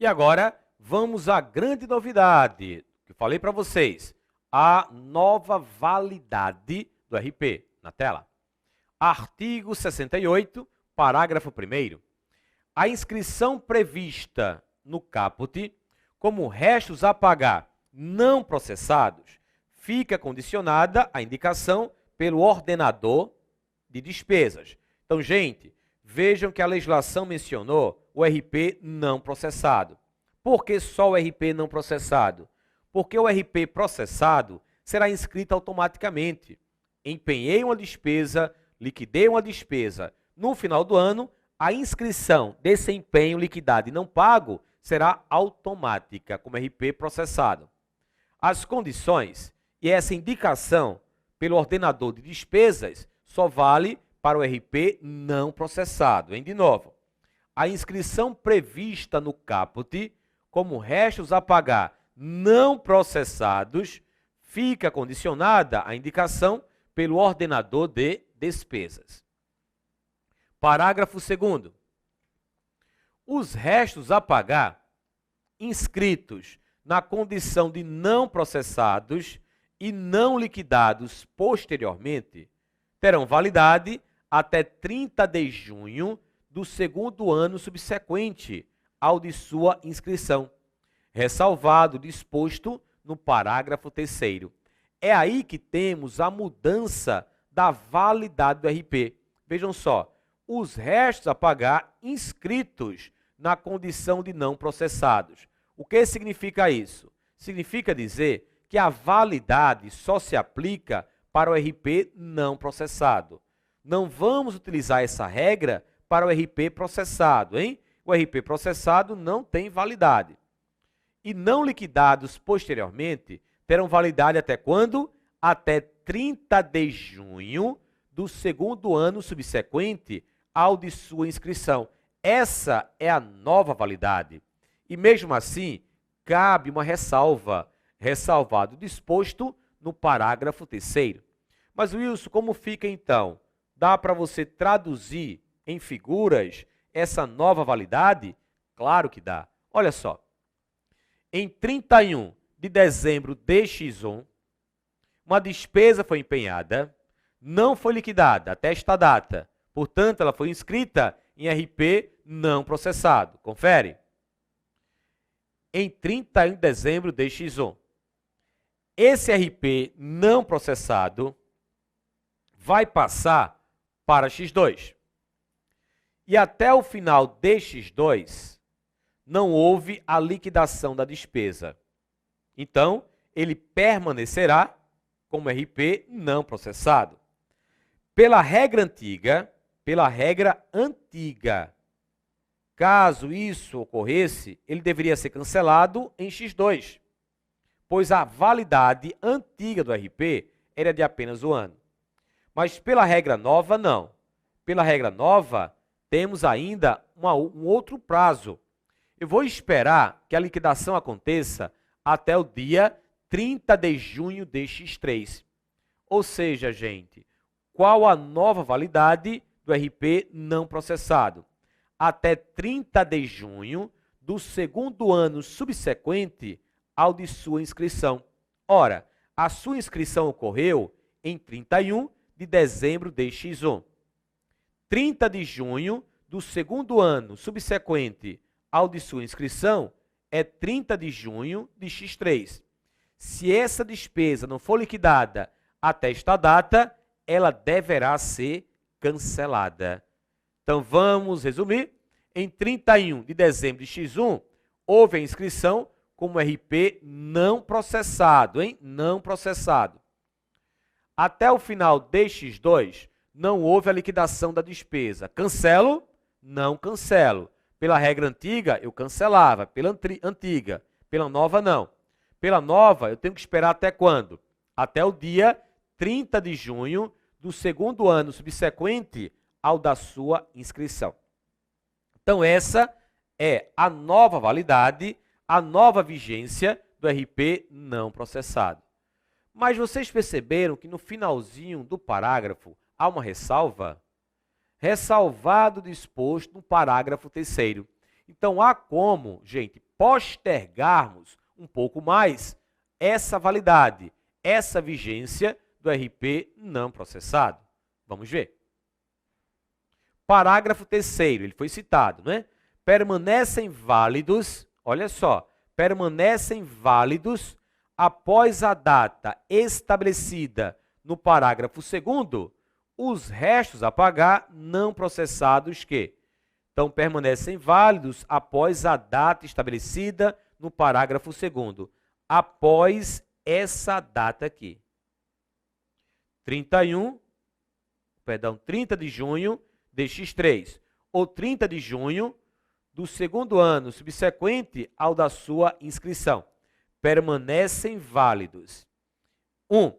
E agora, vamos à grande novidade que eu falei para vocês, a nova validade do RP, na tela. Artigo 68, parágrafo 1º. A inscrição prevista no caput, como restos a pagar não processados, fica condicionada à indicação pelo ordenador de despesas. Então, gente, vejam que a legislação mencionou o RP não processado. Por que só o RP não processado? Porque o RP processado será inscrito automaticamente. Empenhei uma despesa, liquidei uma despesa. No final do ano, a inscrição desse empenho liquidado e não pago será automática, como RP processado. As condições e essa indicação pelo ordenador de despesas só vale para o RP não processado. De novo, a inscrição prevista no caput como restos a pagar não processados fica condicionada à indicação pelo ordenador de despesas. Parágrafo 2º. Os restos a pagar inscritos na condição de não processados e não liquidados posteriormente terão validade até 30 de junho do segundo ano subsequente ao de sua inscrição, ressalvado o disposto no parágrafo 3º. É aí que temos a mudança da validade do RP. Vejam só, os restos a pagar inscritos na condição de não processados. O que significa isso? Significa dizer que a validade só se aplica para o RP não processado. Não vamos utilizar essa regra para o RP processado, hein? O RP processado não tem validade. E não liquidados posteriormente terão validade até quando? Até 30 de junho do segundo ano subsequente ao de sua inscrição. Essa é a nova validade. E mesmo assim, cabe uma ressalva, ressalvado o disposto no parágrafo 3º. Mas, Wilson, como fica então? Dá para você traduzir em figuras essa nova validade? Claro que dá. Olha só. Em 31 de dezembro de X1, uma despesa foi empenhada, não foi liquidada até esta data. Portanto, ela foi inscrita em RP não processado. Confere. Em 31 de dezembro de X1. Esse RP não processado vai passar para X2. E até o final de X2, não houve a liquidação da despesa. Então, ele permanecerá como RP não processado. Pela regra antiga, caso isso ocorresse, ele deveria ser cancelado em X2, pois a validade antiga do RP era de apenas um ano. Mas pela regra nova, não. Pela regra nova, temos ainda um outro prazo. Eu vou esperar que a liquidação aconteça até o dia 30 de junho de X3. Ou seja, gente, qual a nova validade do RP não processado? Até 30 de junho do segundo ano subsequente ao de sua inscrição. Ora, a sua inscrição ocorreu em 31 de dezembro de X1. 30 de junho do segundo ano subsequente ao de sua inscrição é 30 de junho de X3. Se essa despesa não for liquidada até esta data, ela deverá ser cancelada. Então, vamos resumir. Em 31 de dezembro de X1, houve a inscrição como RP não processado, hein? Não processado. Até o final de X2, não houve a liquidação da despesa. Cancelo? Não cancelo. Pela regra antiga, eu cancelava. Pela antiga. Pela nova, não. Pela nova, eu tenho que esperar até quando? Até o dia 30 de junho do segundo ano subsequente ao da sua inscrição. Então, essa é a nova validade, a nova vigência do RP não processado. Mas vocês perceberam que no finalzinho do parágrafo há uma ressalva? Ressalvado disposto no parágrafo 3º. Então, há como, gente, postergarmos um pouco mais essa validade, essa vigência do RP não processado. Vamos ver. Parágrafo 3º, ele foi citado, né? Permanecem válidos, olha só, permanecem válidos após a data estabelecida no parágrafo 2º, os restos a pagar não processados que então permanecem válidos após a data estabelecida no parágrafo 2º, após essa data aqui. 30 de junho de X3, ou 30 de junho do segundo ano subsequente ao da sua inscrição. Permanecem válidos. 1.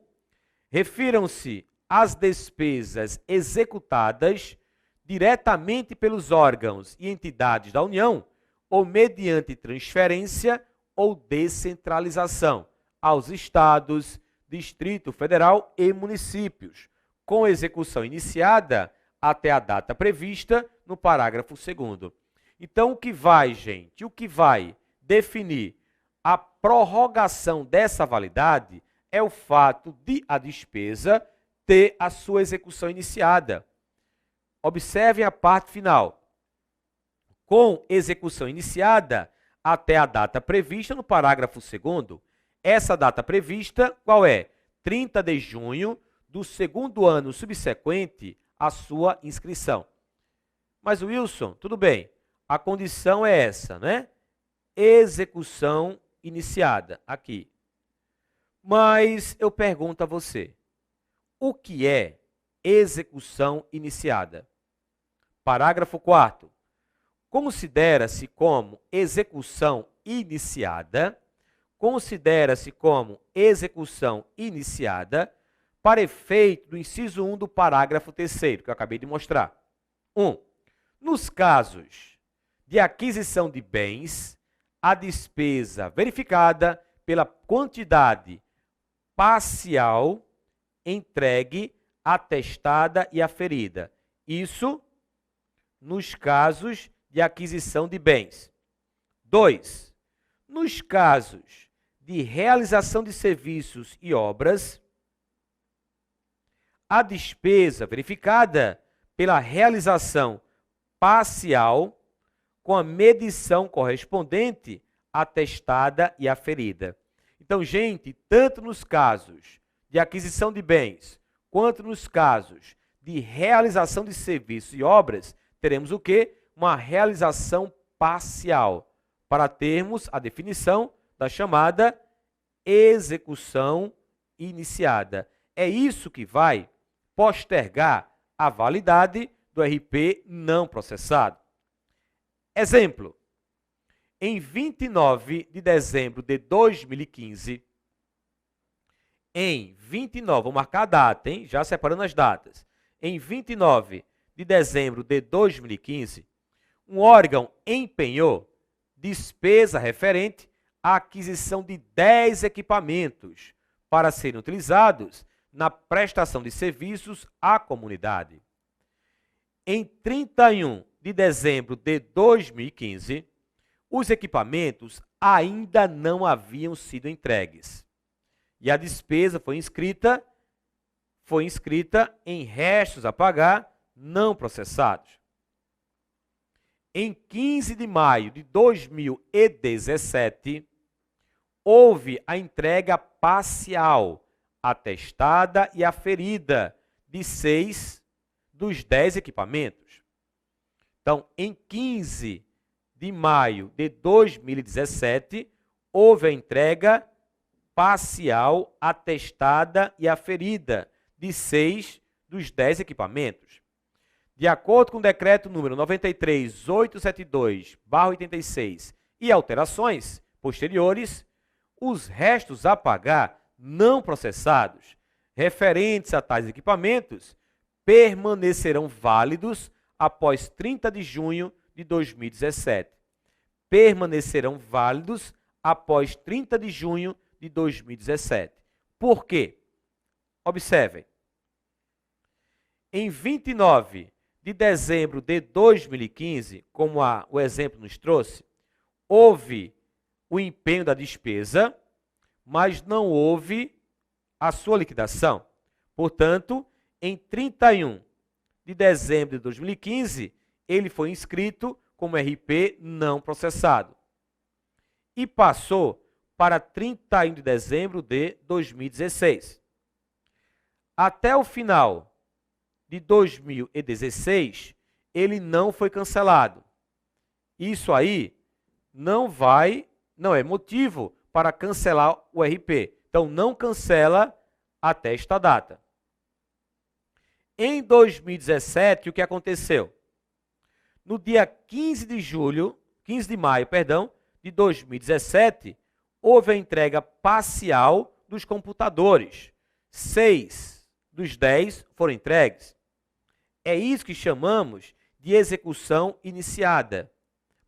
Refiram-se às despesas executadas diretamente pelos órgãos e entidades da União ou mediante transferência ou descentralização aos estados, Distrito Federal e municípios, com execução iniciada até a data prevista no parágrafo 2º. Então, o que vai, gente? O que vai definir a prorrogação dessa validade é o fato de a despesa ter a sua execução iniciada. Observem a parte final. Com execução iniciada até a data prevista no parágrafo 2º. Essa data prevista, qual é? 30 de junho do segundo ano subsequente à sua inscrição. Mas, Wilson, tudo bem. A condição é essa, né? Execução iniciada, aqui. Mas eu pergunto a você, o que é execução iniciada? Parágrafo 4º. Considera-se como execução iniciada, para efeito do inciso 1 do parágrafo 3º, que eu acabei de mostrar. 1. Nos casos de aquisição de bens, a despesa verificada pela quantidade parcial entregue, atestada e aferida. Isso nos casos de aquisição de bens. 2. Nos casos de realização de serviços e obras, a despesa verificada pela realização parcial com a medição correspondente, atestada e aferida. Então, gente, tanto nos casos de aquisição de bens, quanto nos casos de realização de serviços e obras, teremos o quê? Uma realização parcial, para termos a definição da chamada execução iniciada. É isso que vai postergar a validade do RP não processado. Exemplo. Em 29 de dezembro de 2015, vou marcar a data, hein? Já separando as datas. Em 29 de dezembro de 2015, um órgão empenhou despesa referente à aquisição de 10 equipamentos para serem utilizados na prestação de serviços à comunidade. Em 31 de dezembro de 2015, os equipamentos ainda não haviam sido entregues. E a despesa foi inscrita em restos a pagar não processados. Em 15 de maio de 2017, houve a entrega parcial, atestada e aferida de 6 dos 10 equipamentos. Então, em 15 de maio de 2017, houve a entrega parcial, atestada e aferida de 6 dos 10 equipamentos. De acordo com o decreto número 93.872/86 e alterações posteriores, os restos a pagar não processados referentes a tais equipamentos permanecerão válidos após 30 de junho de 2017. Permanecerão válidos após 30 de junho de 2017. Por quê? Observem. Em 29 de dezembro de 2015, como o exemplo nos trouxe, houve o empenho da despesa, mas não houve a sua liquidação. Portanto, em 31 de dezembro de 2015, ele foi inscrito como RP não processado e passou para 31 de dezembro de 2016. Até o final de 2016, ele não foi cancelado. Isso aí não é motivo para cancelar o RP. Então, não cancela até esta data. Em 2017, o que aconteceu? No dia 15 de maio, de 2017, houve a entrega parcial dos computadores. 6 dos 10 foram entregues. É isso que chamamos de execução iniciada.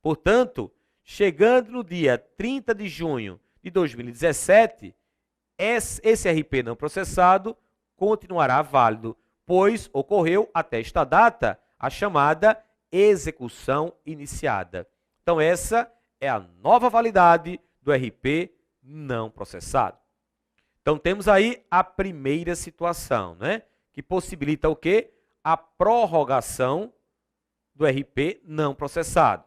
Portanto, chegando no dia 30 de junho de 2017, esse RP não processado continuará válido, pois ocorreu até esta data a chamada execução iniciada. Então, essa é a nova validade do RP não processado. Então, temos aí a primeira situação, né? Que possibilita o quê? A prorrogação do RP não processado.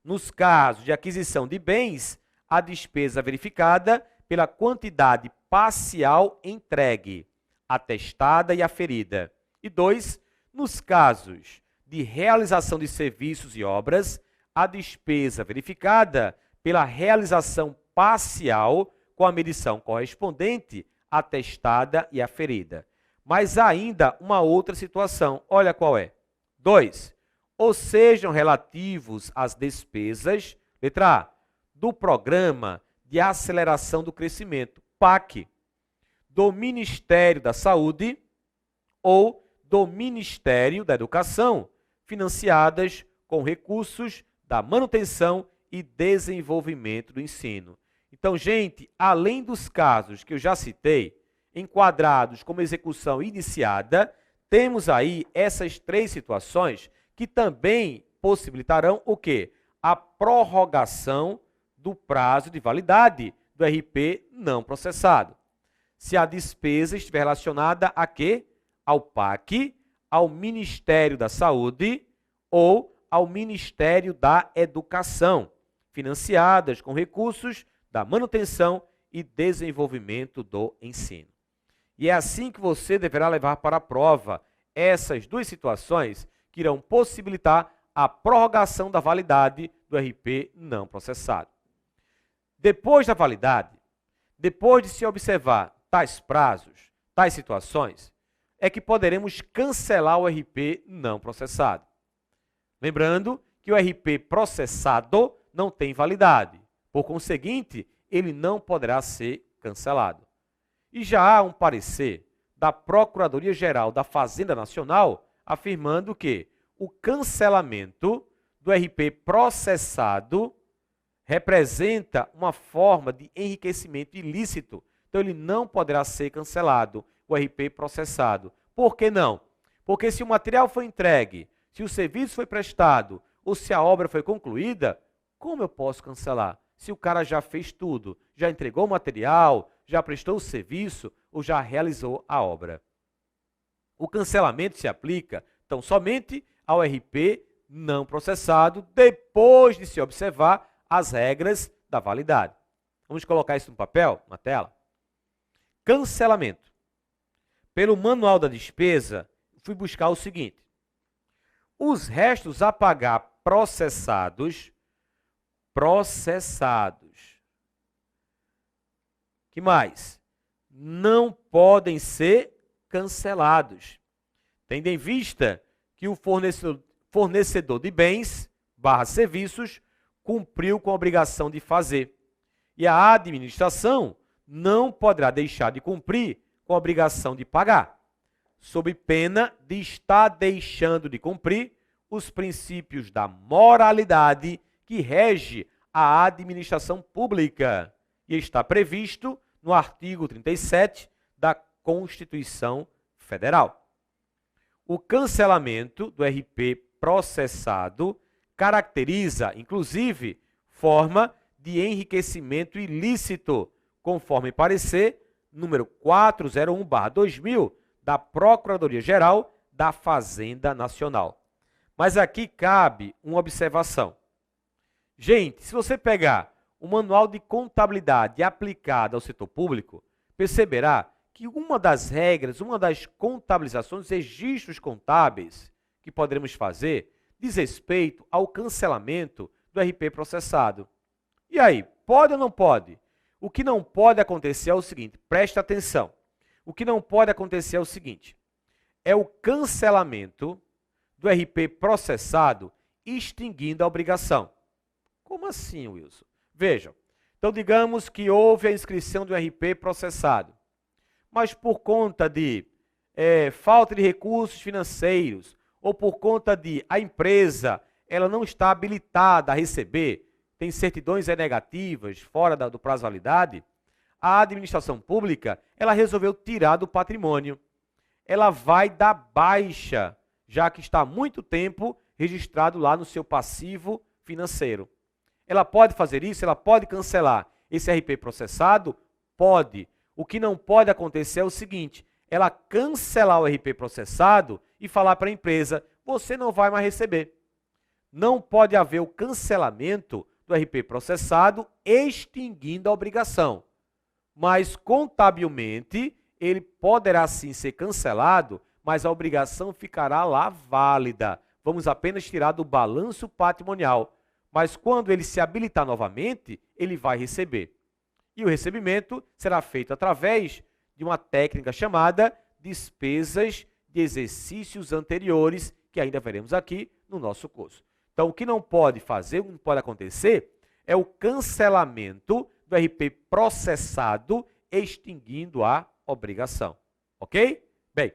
Nos casos de aquisição de bens, a despesa verificada pela quantidade parcial entregue, atestada e aferida. E 2, nos casos de realização de serviços e obras, a despesa verificada pela realização parcial com a medição correspondente, atestada e aferida. Mas ainda uma outra situação, olha qual é. 2, ou sejam relativos às despesas, letra A, do Programa de Aceleração do Crescimento, PAC, do Ministério da Saúde ou do Ministério da Educação, financiadas com recursos da manutenção e desenvolvimento do ensino. Então, gente, além dos casos que eu já citei, enquadrados como execução iniciada, temos aí essas 3 situações que também possibilitarão o quê? A prorrogação do prazo de validade do RP não processado. Se a despesa estiver relacionada a quê? Ao PAC, ao Ministério da Saúde ou ao Ministério da Educação, financiadas com recursos da manutenção e desenvolvimento do ensino. E é assim que você deverá levar para a prova essas 2 situações que irão possibilitar a prorrogação da validade do RP não processado. Depois da validade, depois de se observar tais prazos, tais situações, é que poderemos cancelar o RP não processado. Lembrando que o RP processado não tem validade. Por conseguinte, ele não poderá ser cancelado. E já há um parecer da Procuradoria-Geral da Fazenda Nacional afirmando que o cancelamento do RP processado representa uma forma de enriquecimento ilícito. Então, ele não poderá ser cancelado, o RP processado. Por que não? Porque se o material foi entregue, se o serviço foi prestado ou se a obra foi concluída, como eu posso cancelar? Se o cara já fez tudo, já entregou o material, já prestou o serviço ou já realizou a obra. O cancelamento se aplica, então, somente ao RP não processado, depois de se observar as regras da validade. Vamos colocar isso no papel, na tela. Cancelamento. Pelo manual da despesa, fui buscar o seguinte. Os restos a pagar processados. Que mais? Não podem ser cancelados, tendo em vista que o fornecedor de bens / serviços cumpriu com a obrigação de fazer. E a administração não poderá deixar de cumprir com a obrigação de pagar, sob pena de estar deixando de cumprir os princípios da moralidade que rege a administração pública e está previsto no artigo 37 da Constituição Federal. O cancelamento do RP processado caracteriza, inclusive, forma de enriquecimento ilícito, conforme parecer número 401/2000 da Procuradoria-Geral da Fazenda Nacional. Mas aqui cabe uma observação. Gente, se você pegar o Manual de Contabilidade aplicado ao setor público, perceberá que uma das regras, uma das contabilizações, registros contábeis que poderemos fazer, diz respeito ao cancelamento do RP processado. E aí, pode ou não pode? O que não pode acontecer é o seguinte, preste atenção. O que não pode acontecer é o seguinte, é o cancelamento do RP processado extinguindo a obrigação. Como assim, Wilson? Vejam, então digamos que houve a inscrição do RP processado, mas por conta de falta de recursos financeiros ou por conta de a empresa ela não está habilitada a receber, tem certidões negativas fora do prazo de validade, a administração pública ela resolveu tirar do patrimônio. Ela vai dar baixa, já que está há muito tempo registrado lá no seu passivo financeiro. Ela pode fazer isso? Ela pode cancelar esse RP processado? Pode. O que não pode acontecer é o seguinte, ela cancelar o RP processado e falar para a empresa, você não vai mais receber. Não pode haver o cancelamento do RP processado extinguindo a obrigação. Mas contabilmente, ele poderá sim ser cancelado, mas a obrigação ficará lá válida. Vamos apenas tirar do balanço patrimonial. Mas quando ele se habilitar novamente, ele vai receber. E o recebimento será feito através de uma técnica chamada despesas de exercícios anteriores, que ainda veremos aqui no nosso curso. Então, o que não pode fazer, o que não pode acontecer, é o cancelamento do RP processado, extinguindo a obrigação. Ok? Bem,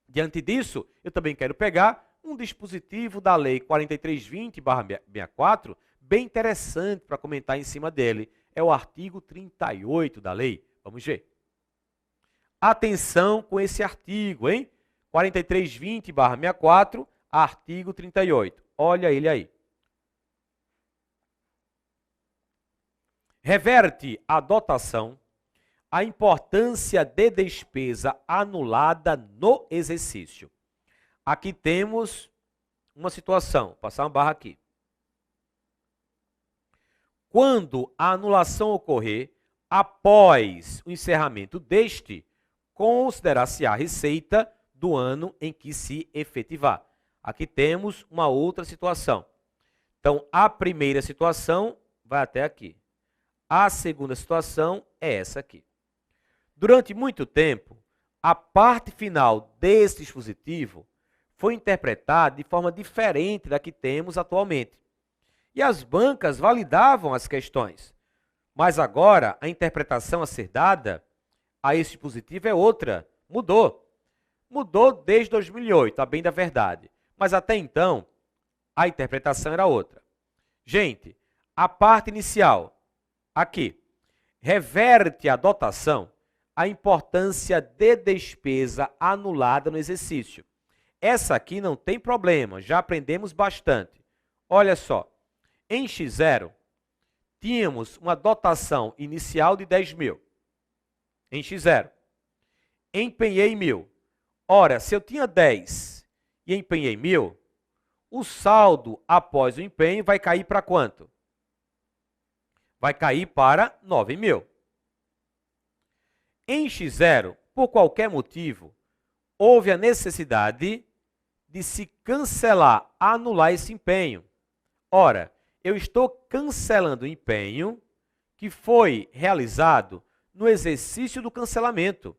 diante disso, eu também quero pegar um dispositivo da Lei 4320/64, bem interessante para comentar em cima dele. É o artigo 38 da lei. Vamos ver. Atenção com esse artigo, hein? 4320/64, artigo 38. Olha ele aí. Reverte a dotação a importância de despesa anulada no exercício. Aqui temos uma situação, vou passar uma barra aqui. Quando a anulação ocorrer após o encerramento deste, considerar-se-á a receita do ano em que se efetivar. Aqui temos uma outra situação. Então, a primeira situação vai até aqui. A segunda situação é essa aqui. Durante muito tempo, a parte final desse dispositivo foi interpretada de forma diferente da que temos atualmente. E as bancas validavam as questões. Mas agora, a interpretação a ser dada a esse dispositivo é outra. Mudou. Mudou desde 2008, a bem da verdade. Mas até então, a interpretação era outra. Gente, a parte inicial, aqui, reverte a dotação a importância de despesa anulada no exercício. Essa aqui não tem problema, já aprendemos bastante. Olha só, em X0, tínhamos uma dotação inicial de 10 mil. Em X0, empenhei 1.000. Ora, se eu tinha 10 e empenhei 1.000, o saldo após o empenho vai cair para quanto? Vai cair para 9.000. Em X0, por qualquer motivo, houve a necessidade de se cancelar, anular esse empenho. Ora, eu estou cancelando o empenho que foi realizado no exercício do cancelamento.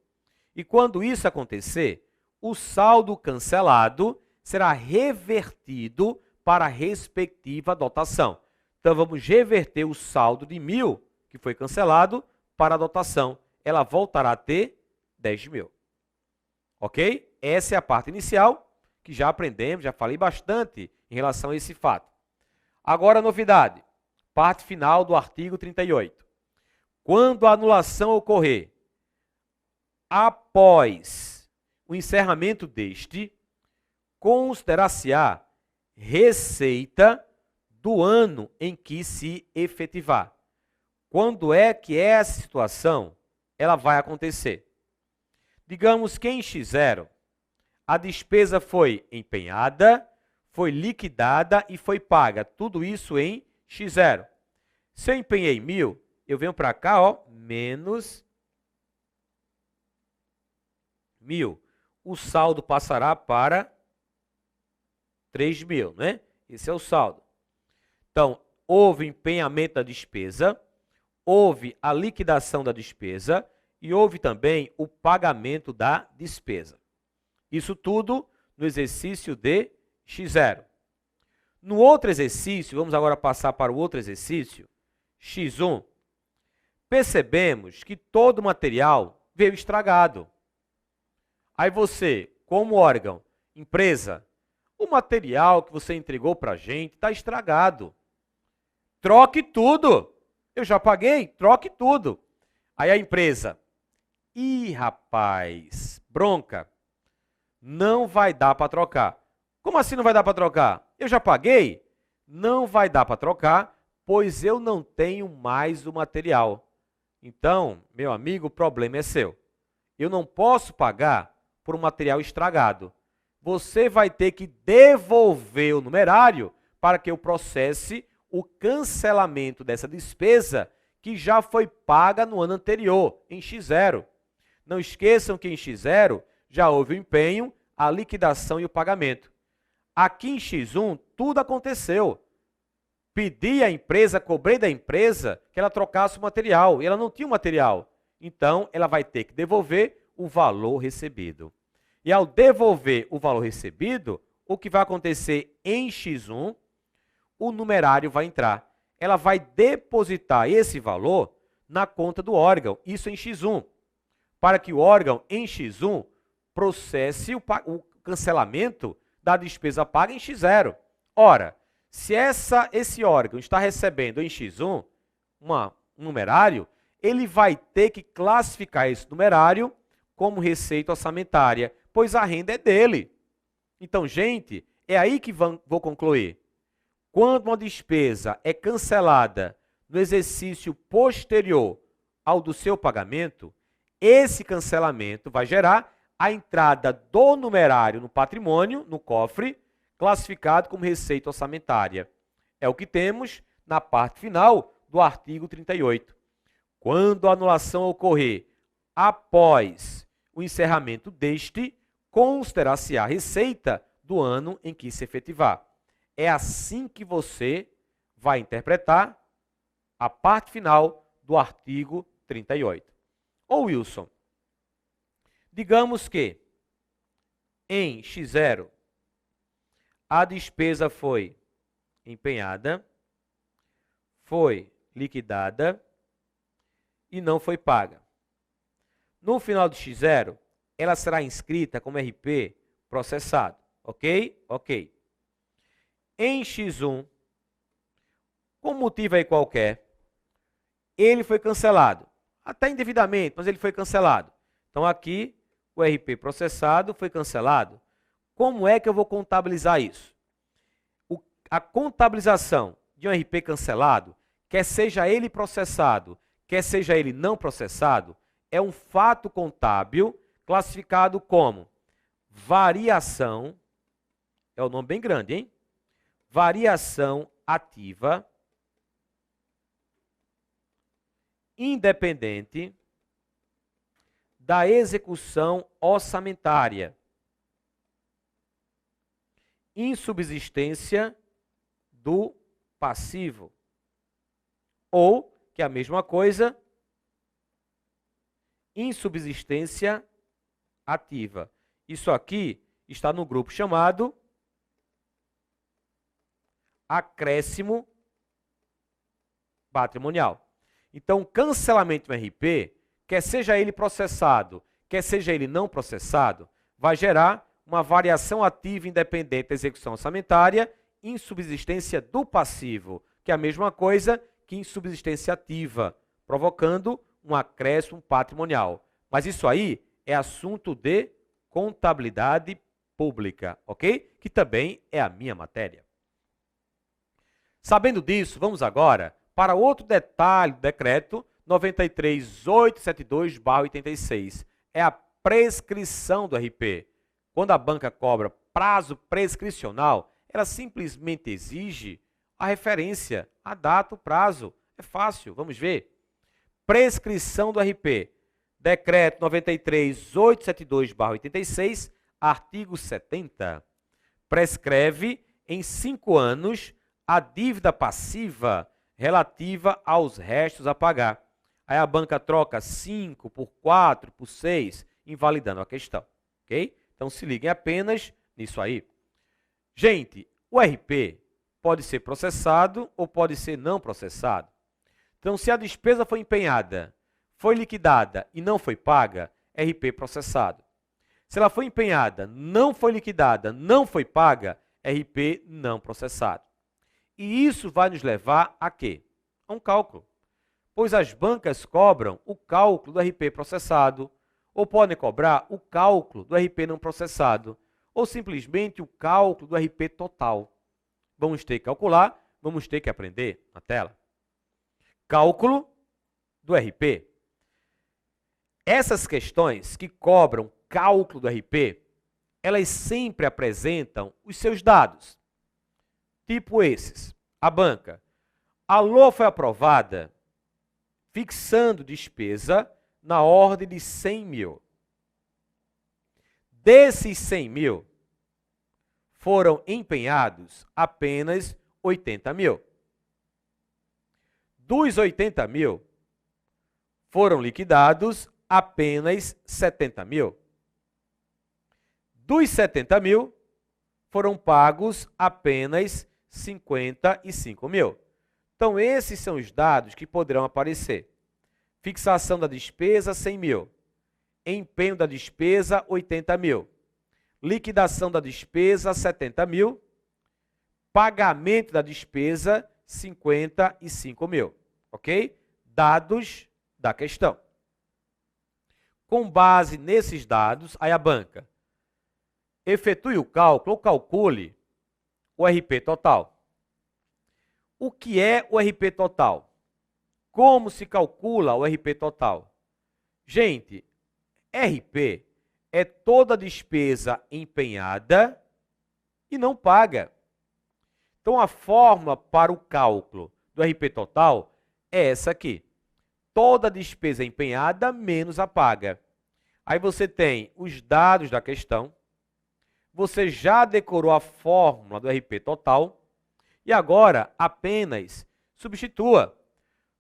E quando isso acontecer, o saldo cancelado será revertido para a respectiva dotação. Então, vamos reverter o saldo de 1.000 que foi cancelado para a dotação. Ela voltará a ter 10 mil. Ok? Essa é a parte inicial, que já aprendemos, já falei bastante em relação a esse fato. Agora, a novidade. Parte final do artigo 38. Quando a anulação ocorrer após o encerramento deste, considerar-se-á receita do ano em que se efetivar. Quando é que essa situação ela vai acontecer? Digamos que em X0, a despesa foi empenhada, foi liquidada e foi paga. Tudo isso em X0. Se eu empenhei 1.000, eu venho para cá, ó, menos 1.000. O saldo passará para 3.000, né? Esse é o saldo. Então, houve empenhamento da despesa, houve a liquidação da despesa e houve também o pagamento da despesa. Isso tudo no exercício de X0. No outro exercício, vamos agora passar para o outro exercício, X1, percebemos que todo o material veio estragado. Aí você, como órgão, empresa, o material que você entregou para a gente está estragado. Troque tudo. Eu já paguei, troque tudo. Aí a empresa, ih, rapaz, bronca, não vai dar para trocar. Como assim não vai dar para trocar? Eu já paguei? Não vai dar para trocar, pois eu não tenho mais o material. Então, meu amigo, o problema é seu. Eu não posso pagar por um material estragado. Você vai ter que devolver o numerário para que eu processe o cancelamento dessa despesa que já foi paga no ano anterior, em X0. Não esqueçam que em X0 já houve o empenho, a liquidação e o pagamento. Aqui em X1, tudo aconteceu. Pedi à empresa, cobrei da empresa que ela trocasse o material, e ela não tinha o material. Então, ela vai ter que devolver o valor recebido. E ao devolver o valor recebido, o que vai acontecer em X1, o numerário vai entrar. Ela vai depositar esse valor na conta do órgão, isso em X1, para que o órgão, em X1, processe o cancelamento da despesa paga em X0. Ora, se esse órgão está recebendo em X1 um numerário, ele vai ter que classificar esse numerário como receita orçamentária, pois a renda é dele. Então, gente, é aí que vou concluir. Quando uma despesa é cancelada no exercício posterior ao do seu pagamento, esse cancelamento vai gerar a entrada do numerário no patrimônio, no cofre, classificado como receita orçamentária. É o que temos na parte final do artigo 38. Quando a anulação ocorrer após o encerramento deste, considerar-se a receita do ano em que se efetivar. É assim que você vai interpretar a parte final do artigo 38. Ô Wilson, digamos que em X0 a despesa foi empenhada, foi liquidada e não foi paga. No final de X0, ela será inscrita como RP processado. Ok? Ok. Em X1, com motivo aí qualquer, ele foi cancelado. Até indevidamente, mas ele foi cancelado. Então, aqui, o RP processado foi cancelado. Como é que eu vou contabilizar isso? A contabilização de um RP cancelado, quer seja ele processado, quer seja ele não processado, é um fato contábil classificado como variação, é um nome bem grande, hein? Variação ativa independente da execução orçamentária, insubsistência do passivo, ou, que é a mesma coisa, insubsistência ativa. Isso aqui está no grupo chamado acréscimo patrimonial. Então, cancelamento do RP, quer seja ele processado, quer seja ele não processado, vai gerar uma variação ativa independente da execução orçamentária, insubsistência do passivo, que é a mesma coisa que insubsistência ativa, provocando um acréscimo patrimonial. Mas isso aí é assunto de contabilidade pública, ok? Que também é a minha matéria. Sabendo disso, vamos agora para outro detalhe do decreto 93.872/86. É a prescrição do RP. Quando a banca cobra prazo prescricional, ela simplesmente exige a referência, a data, o prazo. É fácil, vamos ver. Prescrição do RP. Decreto 93.872/86, artigo 70. Prescreve em 5 anos a dívida passiva relativa aos restos a pagar. Aí a banca troca 5 por 4, por 6, invalidando a questão. Ok? Então se liguem apenas nisso aí. Gente, o RP pode ser processado ou pode ser não processado. Então, se a despesa foi empenhada, foi liquidada e não foi paga, RP processado. Se ela foi empenhada, não foi liquidada, não foi paga, RP não processado. E isso vai nos levar a quê? A um cálculo. Pois as bancas cobram o cálculo do RP processado, ou podem cobrar o cálculo do RP não processado, ou simplesmente o cálculo do RP total. Vamos ter que calcular, vamos ter que aprender na tela. Cálculo do RP. Essas questões que cobram cálculo do RP, elas sempre apresentam os seus dados. Tipo esses. A banca. A LOA foi aprovada fixando despesa na ordem de 100 mil. Desses 100 mil, foram empenhados apenas 80 mil. Dos 80 mil, foram liquidados apenas 70 mil. Dos 70 mil, foram pagos apenas 55 mil. Então, esses são os dados que poderão aparecer. Fixação da despesa, 100 mil. Empenho da despesa, 80 mil. Liquidação da despesa, 70 mil. Pagamento da despesa, 55 mil. Ok? Dados da questão. Com base nesses dados, aí a banca efetue o cálculo ou calcule o RP total. O que é o RP total? Como se calcula o RP total? Gente, RP é toda despesa empenhada e não paga. Então, a fórmula para o cálculo do RP total é essa aqui. Toda despesa empenhada menos a paga. Aí você tem os dados da questão, você já decorou a fórmula do RP total e agora apenas substitua.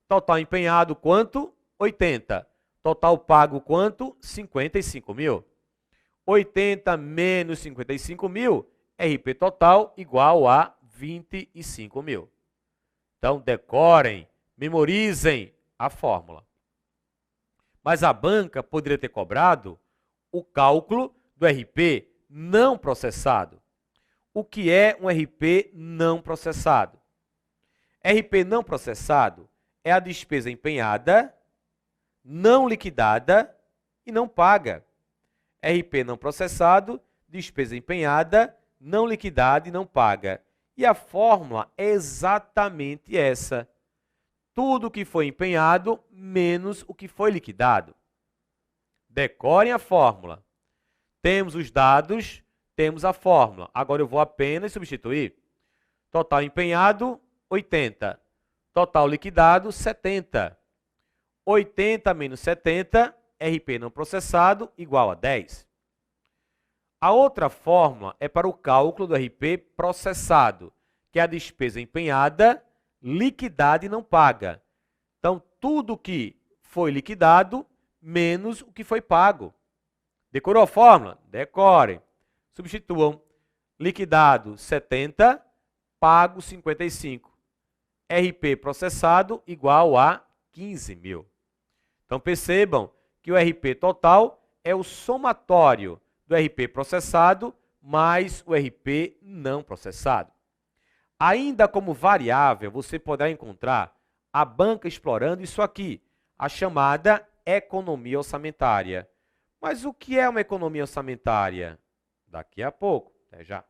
Total empenhado quanto? 80. Total pago quanto? 55 mil. 80 menos 55 mil, RP total igual a 25 mil. Então, decorem, memorizem a fórmula. Mas a banca poderia ter cobrado o cálculo do RP não processado. O que é um RP não processado? RP não processado é a despesa empenhada, não liquidada e não paga. RP não processado, despesa empenhada, não liquidada e não paga. E a fórmula é exatamente essa. Tudo o que foi empenhado menos o que foi liquidado. Decorem a fórmula. Temos os dados, temos a fórmula. Agora eu vou apenas substituir. Total empenhado, 80. Total liquidado, 70. 80 menos 70, RP não processado, igual a 10. A outra fórmula é para o cálculo do RP processado, que é a despesa empenhada, liquidada e não paga. Então, tudo que foi liquidado, menos o que foi pago. Decorou a fórmula? Decorem. Substituam. Liquidado, 70, pago, 55. RP processado, igual a 15 mil. Então, percebam que o RP total é o somatório do RP processado mais o RP não processado. Ainda como variável, você poderá encontrar a banca explorando isso aqui, a chamada economia orçamentária. Mas o que é uma economia orçamentária? Daqui a pouco. Até já.